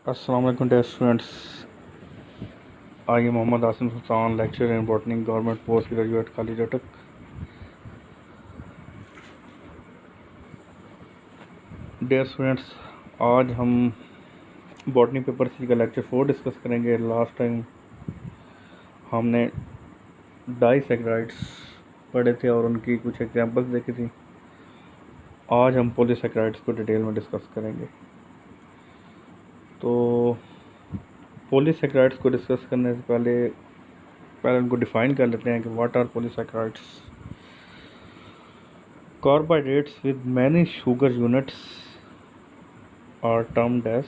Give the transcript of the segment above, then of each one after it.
अस्सलाम वालेकुम dear students. I am Mohammad Asim Sultan, lecturer in botany, government postgraduate College Atak. Dear students, आज हम botany paper C का lecture 4 discuss करेंगे. Last time हमने डाइसैकराइड्स पढ़े थे और उनकी कुछ एग्जांपल्स देखी थी. आज हम पॉलीसैकराइड्स को डिटेल में डिस्कस करेंगे. तो पॉलीसैकराइड्स को डिस्कस करने से पहले उनको डिफाइन कर लेते हैं कि what are polysaccharides. Carbohydrates with many sugar units are termed as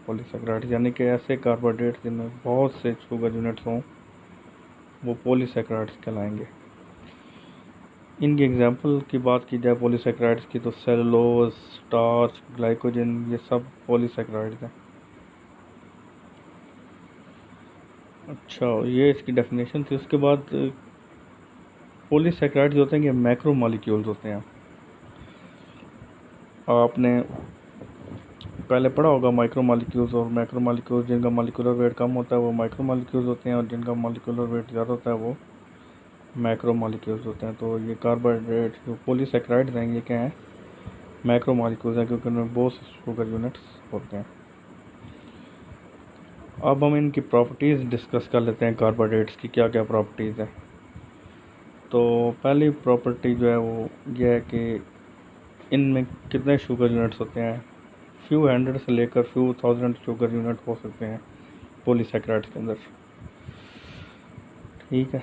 polysaccharides, यानी कि ऐसे कार्बोहाइड्रेट्स जिनमें बहुत से शुगर यूनिट्स हों वो पॉलीसैकराइड्स कहलाएंगे. इनकी एग्जांपल की बात की जाए पॉलीसैकराइड्स की तो सेलुलोज, स्टार्च, ग्लाइकोजन ये सब पॉलीसैकराइड्स हैं. अच्छा, ये इसकी डेफिनेशन थी. उसके बाद पॉलीसैकराइड्स होते हैं कि मैक्रो मॉलिक्यूल्स होते हैं. आपने पहले पढ़ा होगा माइक्रो मॉलिक्यूल्स और मैक्रो मॉलिक्यूल्स. जिनका मॉलिक्यूलर वेट कम होता है वो माइक्रो मॉलिक्यूल्स होते हैं और जिनका मॉलिक्यूलर वेट ज़्यादा होता है वो मैक्रो मॉलिक्यूल्स होते हैं. तो ये कार्बोहाइड्रेट जो पॉलीसैकराइड्स हैं ये क्या हैं, मैक्रो मॉलिक्यूल्स हैं क्योंकि उनमें बहुत से शुगर यूनिट्स होते हैं. अब हम इनकी प्रॉपर्टीज़ डिस्कस कर लेते हैं. कार्बोहाइड्रेट्स की क्या क्या प्रॉपर्टीज़ हैं. तो पहली प्रॉपर्टी जो है वो ये है कि इनमें कितने शुगर यूनिट्स होते हैं. फ्यू हंड्रेड से लेकर फ्यू थाउजेंड शुगर यूनिट हो सकते हैं पॉलीसैकराइड्स के अंदर. ठीक है.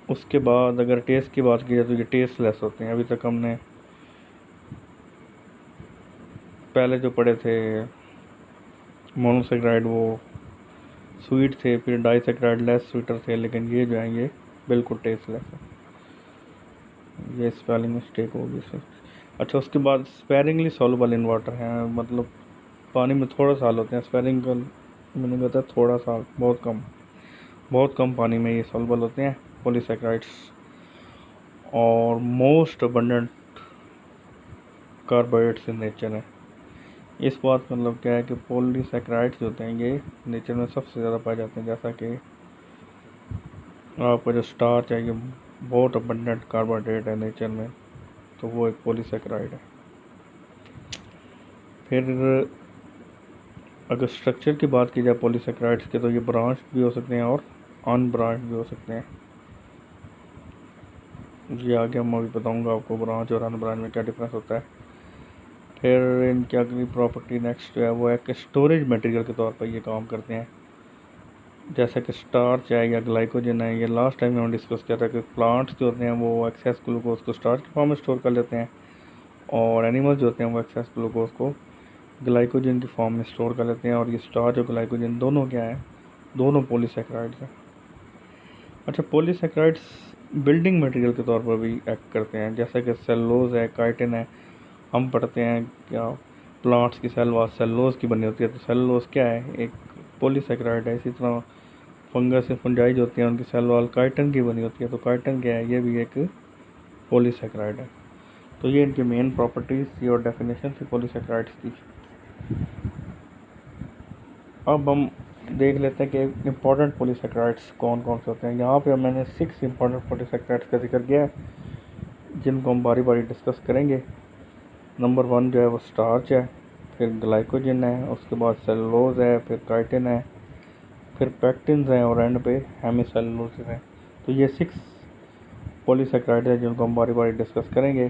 उसके बाद अगर टेस्ट की बात की जाए तो ये टेस्टलेस होते हैं. अभी तक हमने पहले जो पढ़े थे मोनोसैकराइड वो स्वीट थे, फिर डाइसैकराइड लेस स्वीटर थे, लेकिन ये जो है ये बिल्कुल टेस्टलेस है. ये स्पेलिंग मिस्टेक होगी सर. अच्छा, उसके बाद स्पेरिंगली सॉल्युबल इन वाटर हैं, मतलब पानी में थोड़ा सा होते हैं. स्पेरिंगल मैंने बताया थोड़ा सा, बहुत कम पानी में ये सॉल्युबल होते हैं पॉलीसैकराइड्स. और most abundant carbohydrates in nature है. इस बात मतलब क्या है कि पॉलीसैकराइड्स होते हैं ये नेचर में सबसे ज़्यादा पाए जाते हैं. जैसा कि आपका जो स्टार्च है ये बहुत अबंडेंट कार्बोहाइड्रेट है नेचर में, तो वो एक पॉलीसैकराइड है. फिर अगर स्ट्रक्चर की बात की जाए पॉलीसैकराइड्स के तो ये ब्रांच भी हो सकते हैं और अनब्रांच भी हो सकते हैं. ये आगे मैं अभी बताऊंगा आपको ब्रांच और अनब्रांच में क्या डिफरेंस होता है. फिर इनकी अगली प्रॉपर्टी नेक्स्ट जो है वो है कि स्टोरेज मटेरियल के तौर पर ये काम करते हैं. जैसा कि स्टार्च है या ग्लाइकोजन है, ये लास्ट टाइम में हम डिस्कस किया था कि प्लांट्स जो होते हैं वो एक्सेस ग्लूकोज को स्टार्च के फॉर्म में स्टोर कर लेते हैं और एनिमल्स जो होते हैं वो एक्सेस ग्लूकोज को ग्लाइकोजन की फॉर्म में स्टोर कर लेते हैं. और ये स्टार्च और ग्लाइकोजन दोनों क्या है, दोनों पॉलीसैकराइड्स हैं. अच्छा, पॉलीसैकराइड्स बिल्डिंग मटेरियल के तौर पर भी एक्ट करते हैं. जैसा कि सेलुलोज है, काइटिन है. हम पढ़ते हैं क्या प्लांट्स की सेल वॉल सेलुलोज की बनी होती है, तो सेलुलोज क्या है, एक पॉलीसैकराइड है. इसी तरह फंगस या फंजाई जो होती हैं उनकी सेल वॉल काइटिन की बनी होती है, तो काइटिन क्या है, ये भी एक पॉलीसैकराइड है. तो ये इनकी मेन प्रॉपर्टीज़ थी और डेफिनेशन थी पॉलीसैकराइड्स की. अब हम देख लेते हैं कि इम्पॉर्टेंट पॉलीसैकराइड्स कौन कौन से होते हैं. यहाँ पे मैंने 6 इम्पॉर्टेंट पॉलीसैकराइड्स का जिक्र किया है जिनको हम बारी बारी डिस्कस करेंगे. नंबर 1 जो है वो स्टार्च है, फिर ग्लाइकोजन है, उसके बाद सेलुलोज है, फिर काइटिन है, फिर पैक्टिन्स हैं और एंड पे हेमिसेलुलोसिस है. तो ये 6 पॉलीसैकराइड है जिनको हम बारी बारी डिस्कस करेंगे.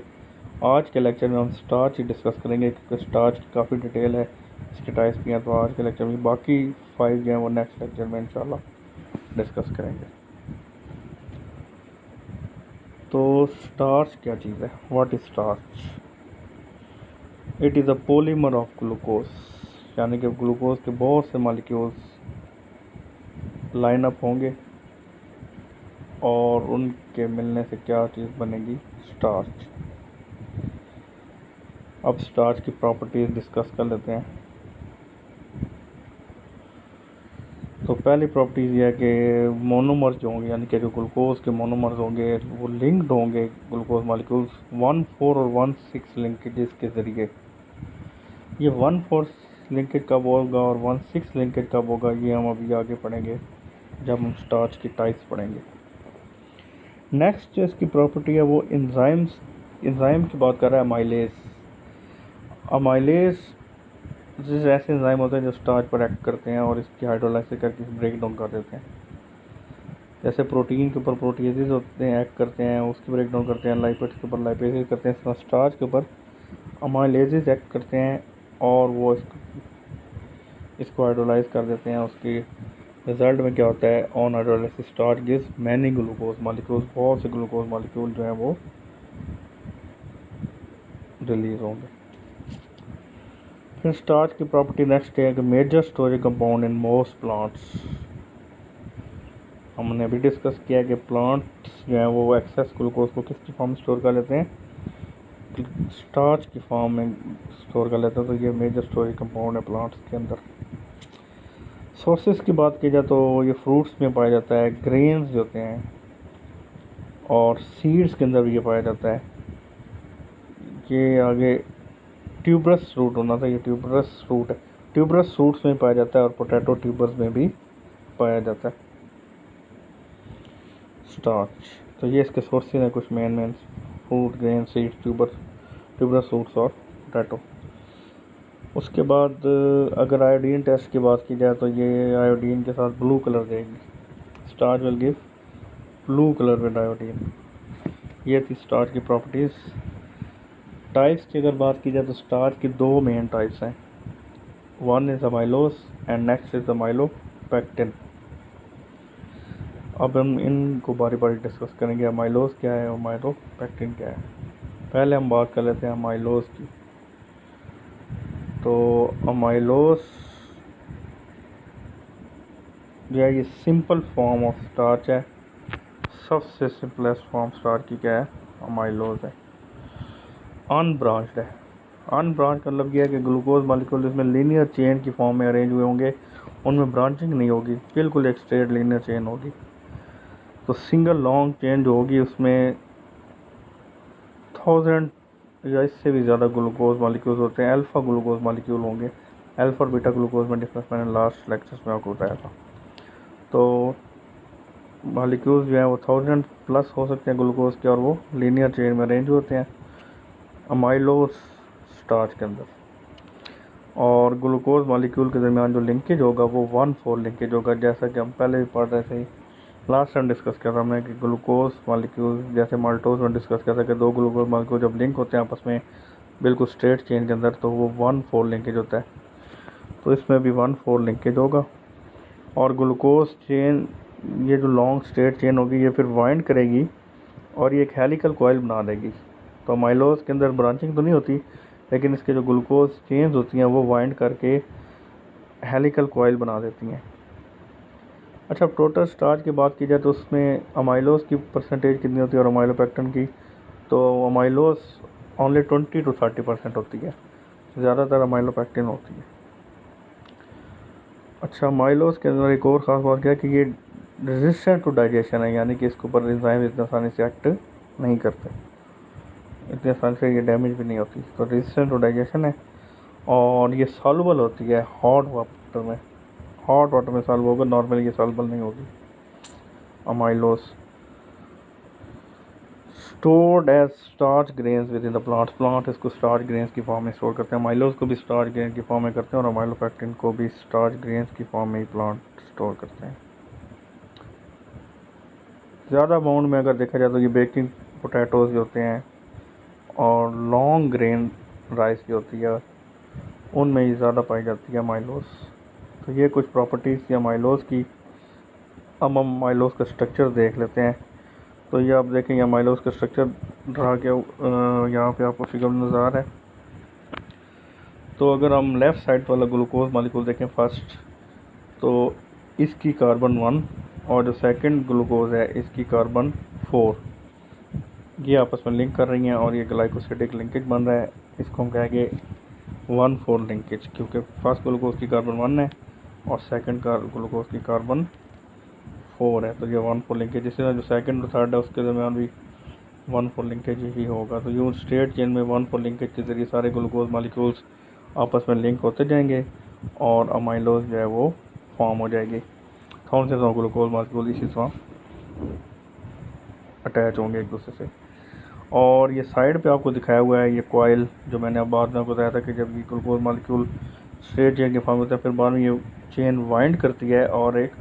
आज के लेक्चर में हम स्टार्च ही डिस्कस करेंगे क्योंकि स्टार्च की काफ़ी डिटेल है, इसके टाइप्स भी हैं. तो आज के लेक्चर में बाकी 5 जो हैं वो नेक्स्ट लेक्चर में इंशाल्लाह डिस्कस करेंगे. तो स्टार्च क्या चीज़ है, what is starch. It is a polymer of glucose, यानी कि ग्लूकोज के बहुत से मॉलिक्यूल्स लाइन अप होंगे और उनके मिलने से क्या चीज़ बनेगी, स्टार्च. अब स्टार्च की प्रॉपर्टीज़ डिस्कस कर लेते हैं. तो पहली प्रॉपर्टीज़ ये है कि मोनोमर्स जो होंगे, यानी कि जो ग्लूकोज के मोनोमर्स होंगे वो लिंक्ड होंगे ग्लूकोज मॉलिक्यूल्स 1,4 और 1,6 लिंकेजेस के ज़रिए. ये 1,4 लिंकेज कब होगा और 1,6 लिंकेज कब होगा, ये हम अभी आगे पढ़ेंगे जब हम स्टार्च की टाइप्स पढ़ेंगे। नेक्स्ट जो इसकी प्रॉपर्टी है वो एंजाइम की बात कर रहा है। अमाइलेज जैसे ऐसे एंजाइम होते हैं जो स्टार्च पर एक्ट करते हैं और इसकी हाइड्रोलाइसिस करके ब्रेक डाउन कर देते हैं। जैसे प्रोटीन के ऊपर प्रोटीएजेज होते हैं, एक्ट करते हैं, उसकी ब्रेक डाउन करते हैं, लाइपेज के ऊपर लाइपेजेज करते हैं, इस तरह स्टार्च के ऊपर अमाइलेजेज एक्ट करते हैं और वो इसको हाइड्रोलाइज कर देते हैं। उसकी रिजल्ट में क्या होता है, on hydrolysis starch gives many glucose molecules, बहुत से ग्लूकोज मॉलिक्यूल जो है वो रिलीज होंगे। फिर स्टार्च की प्रॉपर्टी नेक्स्ट है कि major storage compound in most plants. हमने अभी डिस्कस किया कि प्लांट्स जो है वो एक्सेस ग्लूकोज को किसकी फॉर्म में स्टोर कर लेते हैं, स्टार्च की फॉर्म में स्टोर कर लेते हैं। तो ये मेजर स्टोरेज कंपाउंड है प्लांट्स के अंदर। सोर्सेस की बात की जाए तो ये फ्रूट्स में पाया जाता है, ग्रेन्स जो होते हैं और सीड्स के अंदर भी ये पाया जाता है। ये आगे ट्यूबरस फ्रूट होना था, ये ट्यूबरस फ्रूट है, ट्यूबरस फ्रूट्स में पाया जाता है और पोटैटो ट्यूबर्स में भी पाया जाता है स्टार्च। तो ये इसके सोर्सेज हैं कुछ main fruit, grain, seeds, tuberous fruits और पोटैटो। उसके बाद अगर आयोडीन टेस्ट की बात की जाए तो ये आयोडीन के साथ ब्लू कलर देगी, starch will give blue colour with iodine. ये थी स्टार्च की प्रॉपर्टीज़। टाइप्स की अगर बात की जाए तो स्टार्च की दो मेन टाइप्स हैं, one is amylose and next is amylopectin. अब हम इनको बारी बारी डिस्कस करेंगे, अमाइलोज क्या है और अमाइलोपेक्टिन क्या है। पहले हम बात कर लेते हैं अमाइलोज की। तो अमाइलोज जो है ये सिंपल फॉर्म ऑफ स्टार्च है, सबसे सिंपलेस्ट फॉर्म स्टार्च की क्या है, अमाइलोज है। अनब्रांच्ड है, अनब्रांच का मतलब यह है कि ग्लूकोज मॉलिक्यूल इसमें लीनियर चेन की फॉर्म में अरेंज हुए होंगे, उनमें ब्रांचिंग नहीं होगी, बिल्कुल एक स्ट्रेट लीनियर चेन होगी। तो सिंगल लॉन्ग चेन जो होगी उसमें 1000 या इससे भी ज़्यादा ग्लूकोज मॉलिक्यूल्स होते हैं, अल्फ़ा ग्लूकोज मॉलिक्यूल होंगे। अल्फ़ा और बीटा ग्लूकोज में डिफरेंस मैंने लास्ट लेक्चर्स में आपको बताया था। तो मॉलिक्यूल्स जो हैं वो 1000 प्लस हो सकते हैं ग्लूकोज के और वो लीनियर चेन में अरेंज होते हैं अमाइलोज स्टार्च के अंदर। और ग्लूकोज मॉलिक्यूल के दरमियान जो लिंकेज होगा वो 1,4 लिंकेज होगा, जैसा कि हम पहले भी पढ़ रहे थे, लास्ट टाइम डिस्कस किया था हमने कि ग्लूकोज मॉलिक्यूल जैसे माल्टोज में डिस्कस किया था कि दो ग्लूकोज मॉलिक्यूल जब लिंक होते हैं आपस में बिल्कुल स्ट्रेट चेन के अंदर तो वो 1,4 लिंकेज होता है। तो इसमें भी 1,4 लिंकेज होगा। और ग्लूकोज चेन ये जो लॉन्ग स्ट्रेट चेन होगी ये फिर वाइंड करेगी और ये एक हेलिकल कॉइल बना देगी। तो अमाइलोज के अंदर ब्रांचिंग तो नहीं होती, लेकिन इसके जो ग्लूकोज चेन्स होती हैं वो वाइंड करके हेलिकल कॉइल बना देती हैं। अच्छा, टोटल स्टार्च की बात की जाए तो उसमें अमाइलोज की परसेंटेज कितनी होती है और अमाइलोपेक्टिन की, तो अमाइलोज ओनली 20 to 30% होती है, ज़्यादातर अमाइलोपेक्टिन होती है। अच्छा, अमाइलोज के अंदर एक और ख़ास बात क्या है कि ये रेजिस्टेंट टू डाइजेशन है, यानी कि इसके ऊपर एंजाइम इतनी आसानी से एक्ट नहीं करते, इतनी आसानी से ये डैमेज भी नहीं होती। तो रेजिस्टेंट टू डाइजेशन है और ये सॉल्युबल होती है हॉट वाटर में, हॉट वाटर में सॉल्व होगा, नॉर्मली ये सॉल्युबल नहीं होगी। Amylose stored as starch grains within the plant इसको स्टार्च ग्रेन्स की फॉर्म में स्टोर करते हैं। अमाइलोज को भी स्टार्च ग्रेन की फॉर्म में करते हैं और अमाइलोपेक्टिन को भी स्टार्च ग्रेन्स की फॉर्म में ही प्लांट स्टोर करते हैं। ज़्यादा अमाउंट में अगर देखा जाए तो ये बेकिंग पोटैटोज होते हैं और लॉन्ग ग्रेन राइस की होती है, उनमें ही ज़्यादा पाई जाती है अमाइलोज। तो ये कुछ प्रॉपर्टीज़ थी अमाइलोज की। अब हम अमाइलोज का स्ट्रक्चर देख लेते हैं। तो ये आप देखेंगे अमाइलोज का स्ट्रक्चर ड्रा के यहाँ पे आपको फिगर नज़र आ रहा है। तो अगर हम लेफ़्ट साइड वाला ग्लूकोज मॉलिक्यूल देखें फर्स्ट, तो इसकी कार्बन 1 और जो सेकंड ग्लूकोज है इसकी कार्बन 4, ये आपस में लिंक कर रही हैं और ये ग्लाइकोसिडिक लिंकेज बन रहा है। इसको हम कहेंगे 1,4 लिंकेज, क्योंकि फर्स्ट ग्लूकोज की कार्बन 1 है और सेकंड ग्लूकोज की कार्बन 4 है। तो ये 1,4 लिंकेज, इसी तरह जो सेकंड और थर्ड है उसके दरमियान भी 1,4 लिंकेज ही होगा। तो यूँ स्ट्रेट चेन में 1,4 लिंकेज के ज़रिए सारे ग्लूकोज मॉलिक्यूल्स आपस में लिंक होते जाएंगे और अमाइलोज जो है वो फॉर्म हो जाएगी। थाउजेंड्स ऑफ ग्लूकोज मॉलिक्यूल इसी तरह अटैच होंगे एक दूसरे से। और ये साइड पे आपको दिखाया हुआ है ये कॉइल, जो मैंने अब बाद में आपको बताया था कि जब ये ग्लूकोज मॉलिक्यूल स्ट्रेट चेन के फॉर्म होता है, फिर बाद में ये चेन वाइंड करती है और एक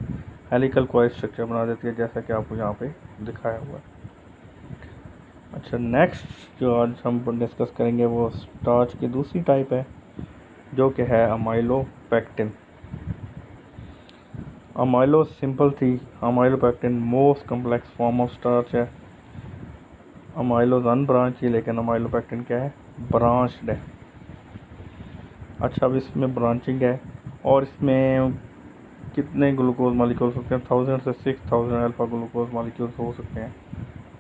हेलिकल कॉइल स्ट्रक्चर बना देती है, जैसा कि आपको यहाँ पे दिखाया हुआ है। अच्छा, नेक्स्ट जो आज हम डिस्कस करेंगे वो स्टार्च की दूसरी टाइप है, जो कि है अमाइलोपेक्टिन। अमाइलो सिंपल थी, amylopectin most complex form of starch है। अमाइलोज अनब्रांच है, लेकिन अमाइलोपेक्टिन क्या है, ब्रांच्ड है। अच्छा, अब इसमें ब्रांचिंग है और इसमें कितने ग्लूकोज मॉलिक्यूल्स होते हैं, 1000 से 6000 अल्फा ग्लूकोज मॉलिक्यूल्स हो सकते हैं।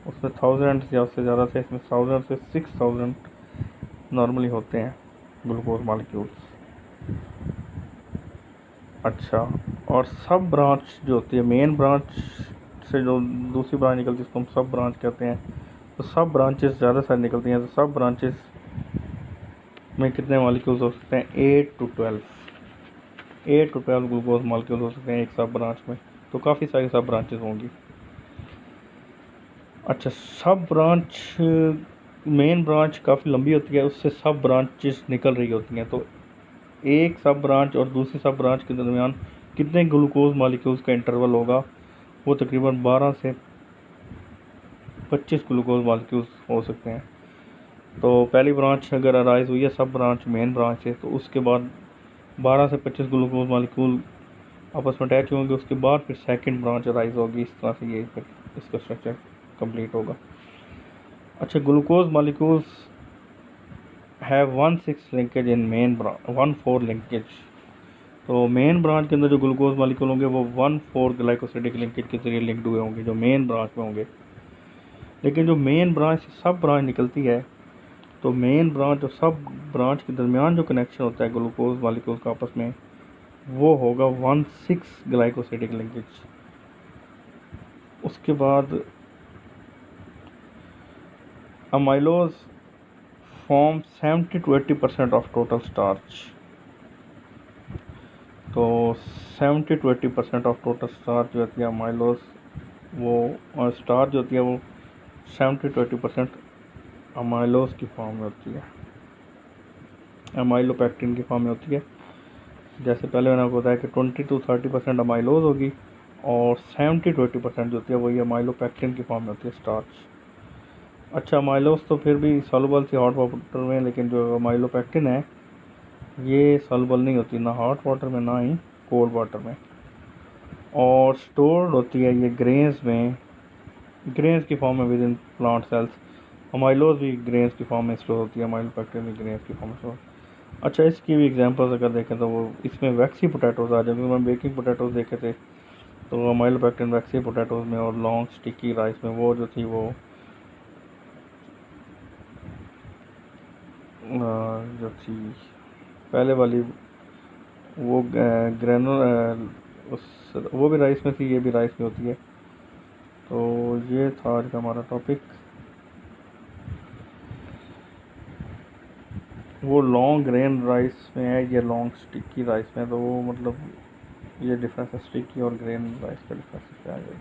उसमें 1000 या उससे ज़्यादा से, इसमें 1000 से 6000 नॉर्मली होते हैं ग्लूकोज मॉलिक्यूल्स। अच्छा, और सब ब्रांच जो होती है, मेन ब्रांच से जो दूसरी ब्रांच निकलती है उसको हम सब ब्रांच कहते हैं। तो सब ब्रांचेस ज़्यादा सारी निकलती हैं, तो सब ब्रांचेस में कितने मॉलिक्यूल्स हो सकते हैं, 8 to 12 ग्लूकोज मॉलिक्यूल हो सकते हैं एक सब ब्रांच में। तो काफ़ी सारी सब ब्रांचेस होंगी। अच्छा, सब ब्रांच, मेन ब्रांच काफ़ी लंबी होती है, उससे सब ब्रांचेस निकल रही होती हैं। तो एक सब ब्रांच और दूसरी सब ब्रांच के दरमियान कितने ग्लूकोज मॉलिक्यूल्स का इंटरवल होगा, वो तकरीबन 12 से 25 ग्लूकोज मॉलिक्यूल्स हो सकते हैं। तो पहली ब्रांच अगर अराइज हुई है, सब ब्रांच मेन ब्रांच है, तो उसके बाद 12 से 25 ग्लूकोज मॉलिक्यूल आपस में अटैच होंगे। उसके बाद फिर सेकंड ब्रांच अराइज होगी। इस तरह से ये फिर इसका स्ट्रक्चर कंप्लीट होगा। अच्छा, glucose molecules have 1,6 linkage in main branch, 1,4 linkage. तो मेन ब्रांच के अंदर जो ग्लूकोज मॉलिक्यूल होंगे वो 1,4 ग्लाइकोसिडिक लिंकेज के जरिए लिंक्ड हुए होंगे, जो मेन ब्रांच में होंगे। लेकिन जो मेन ब्रांच से सब ब्रांच निकलती है, तो मेन ब्रांच और सब ब्रांच के दरमियान जो कनेक्शन होता है ग्लूकोज मॉलिक्यूल का आपस में, वो होगा 1,6 ग्लाइकोसिडिक लिंकेज। उसके बाद amylose form 70 to 80% of total starch. तो 70 to 80% ऑफ टोटल स्टार्च जो होती है अमाइलोज, वो स्टार्च जो होती है वो 70 to 80% अमाइलोज की फॉर्म में होती है, अमाइलोपेक्टिन की फॉर्म में होती है। जैसे पहले मैंने आपको बताया कि 20 to 30% अमाइलोज होगी और 70 to 80% जो होती है वही अमाइलोपेक्टिन की फॉर्म में होती है, स्टार्च। अच्छा, अमाइलोज तो फिर भी सॉल्युबल थी हॉट वाटर में, लेकिन जो अमाइलोपेक्टिन है ये सॉल्युबल नहीं होती, ना हॉट वाटर में ना ही कोल्ड वाटर में। और स्टोर्ड होती है ये ग्रेन्स में, ग्रेन्स की फॉर्म में with in plant cells. Amylose भी ग्रेन्स की फॉर्म में स्टोर होती है, अमाइलोपेक्टिन भी ग्रेन्स की फॉर्म में स्टोर। अच्छा, इसकी भी एग्जांपल्स अगर देखें तो वो इसमें वैक्सी पोटैटोज आ जाएंगे। मैं बेकिंग पोटैटोज देखे थे, तो अमाइलोपेक्टिन वैक्सी पोटैटोज में और लॉन्ग स्टिकी राइस में वो जो थी वो जो थी पहले वाली वो ग्रेनुल, उस वो भी राइस में थी, ये भी राइस में होती है। तो ये था आज का हमारा टॉपिक। वो लॉन्ग ग्रेन राइस में है, ये लॉन्ग स्टिकी राइस में, तो वो मतलब ये डिफरेंस है स्टिकी और ग्रेन राइस का डिफरेंस क्या है।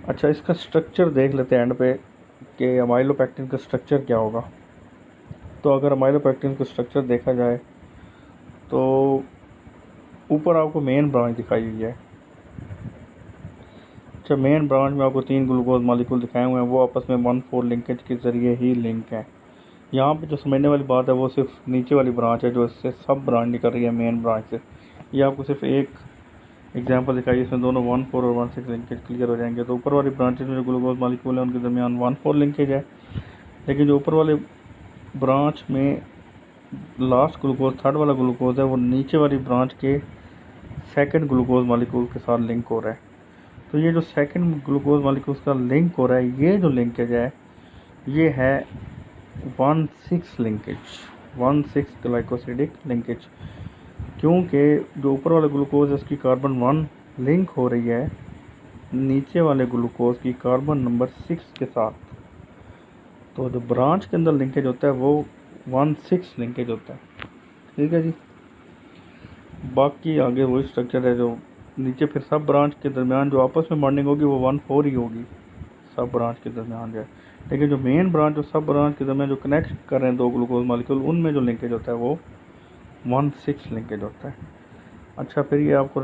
अच्छा, इसका स्ट्रक्चर देख लेते हैं एंड पे कि अमाइलोपेक्टिन का स्ट्रक्चर क्या होगा। तो अगर अमाइलोपेक्टिन का स्ट्रक्चर देखा जाए तो ऊपर आपको मेन ब्रांच दिखाई हुई है। अच्छा, मेन ब्रांच में आपको 3 ग्लूकोज मॉलिक्यूल दिखाए हुए हैं, वो आपस में 1,4 लिंकेज के ज़रिए ही लिंक है। यहाँ पे जो समझने वाली बात है वो सिर्फ नीचे वाली ब्रांच है, जो इससे सब ब्रांच निकल रही है मेन ब्रांच से। ये आपको सिर्फ एक एग्जांपल दिखाई, इसमें दोनों 1,4 और 1,6 लिंकेज क्लियर हो जाएंगे। तो ऊपर वाली ब्रांचेज में जो ग्लूकोज मॉलिक्यूल है उनके दरमियान 1,4 लिंकेज है, लेकिन जो ऊपर वाले ब्रांच में लास्ट ग्लूकोज, थर्ड वाला ग्लूकोज है, वो नीचे वाली ब्रांच के सेकंड ग्लूकोज मॉलिक्यूल के साथ लिंक हो रहा है। तो ये जो सेकंड ग्लूकोज मॉलिक्यूल का लिंक हो रहा है, ये जो लिंकेज है ये है 1,6 लिंकेज, 1,6 ग्लाइकोसिडिक लिंकेज। क्योंकि जो ऊपर वाला ग्लूकोज है उसकी कार्बन 1 लिंक हो रही है नीचे वाले ग्लूकोज की कार्बन नंबर 6 के साथ। तो जो ब्रांच के अंदर लिंकेज होता है वो 1,6 लिंकेज होता है। ठीक है जी। बाकी आगे वही स्ट्रक्चर है जो नीचे फिर सब ब्रांच के दरमियान जो आपस में बॉन्डिंग होगी वो 1,4 ही होगी सब ब्रांच के दरमियान जो है। लेकिन जो मेन ब्रांच और सब ब्रांच के दरमियान जो कनेक्ट कर रहे हैं दो ग्लूकोज मालिक्यूल, उनमें जो लिंकेज होता है वो 1,6 लिंकेज होता है। अच्छा, फिर ये आपको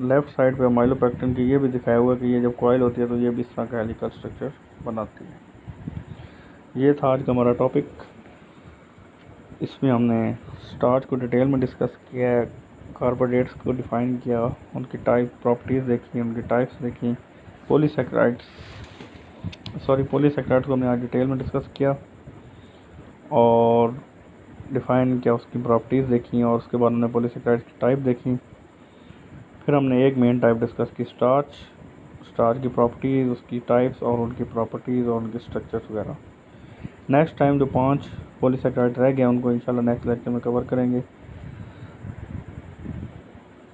लेफ्ट साइड पे अमाइलोपेक्टिन की ये भी दिखाया हुआ है कि ये जब कॉइल होती है तो ये भी इस तरह का हेलिकल स्ट्रक्चर बनाती है। ये था आज का हमारा टॉपिक। इसमें हमने स्टार्च को डिटेल में डिस्कस किया है, कार्बोहाइड्रेट्स को डिफ़ाइन किया, उनकी टाइप प्रॉपर्टीज़ देखी, उनकी टाइप्स देखी, पॉलीसैकेराइड्स को हमने आज डिटेल में डिस्कस किया और डिफ़ाइन किया, उसकी प्रॉपर्टीज़ देखी और उसके बाद हमने पॉलीसैकेराइड्स की टाइप देखी। फिर हमने एक मेन टाइप डिस्कस की स्टार्च की प्रॉपर्टीज़, उसकी टाइप्स और उनकी प्रॉपर्टीज़ और उनके स्ट्रक्चर्स वगैरह। नेक्स्ट टाइम जो 5 पॉलीसैकेराइड रह गए उनको इंशाल्लाह नेक्स्ट लेक्चर में कवर करेंगे।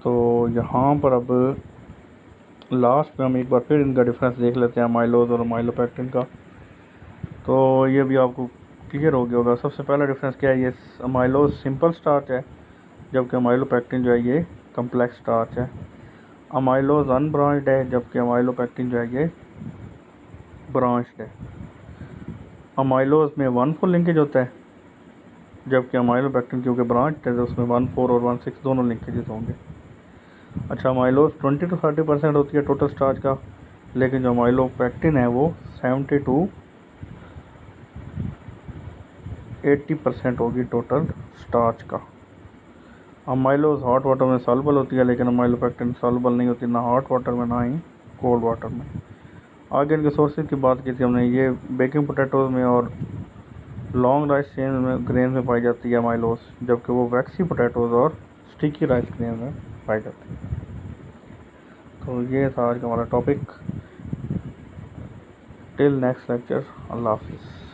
तो यहाँ पर अब लास्ट में हम एक बार फिर इनका डिफरेंस देख लेते हैं, अमाइलोज और अमाइलोपेक्टिन का। तो ये भी आपको क्लियर हो गया होगा। सबसे पहला डिफरेंस क्या है, ये अमाइलोज सिंपल स्टार्च है जबकि अमाइलोपेक्टिन जो है ये कम्प्लेक्स स्टार्च है। अमाइलोज अनब्रांच्ड है जबकि अमाइलोपेक्टिन जो है ये ब्रांच्ड है। अमाइलोज में 1,4 लिंकेज होता है जबकि अमाइलोपेक्टिन क्योंकि ब्रांच है तो उसमें 1,4 और 1,6 दोनों लिंकेजेस होंगे। अच्छा, अमाइलोज 20 to 30% होती है टोटल स्टार्च का, लेकिन जो अमाइलोपेक्टिन है वो 70 to 80% होगी टोटल स्टार्च का। अमाइलोज हॉट वाटर में सॉल्युबल होती है लेकिन अमाइलोपेक्टिन सॉल्युबल नहीं होती, ना हॉट वाटर में ना ही कोल्ड वाटर में। आगे इनके सोर्सेज की बात की थी हमने, ये बेकिंग पोटैटोज में और लॉन्ग राइस चेन में ग्रेन में पाई जाती है अमाइलोज, जबकि वो वैक्सी पोटैटोज और स्टिकी राइस ग्रेन में पाई जाती है। तो ये था आज का हमारा टॉपिक। टिल नेक्स्ट लेक्चर, अल्लाह हाफिज़।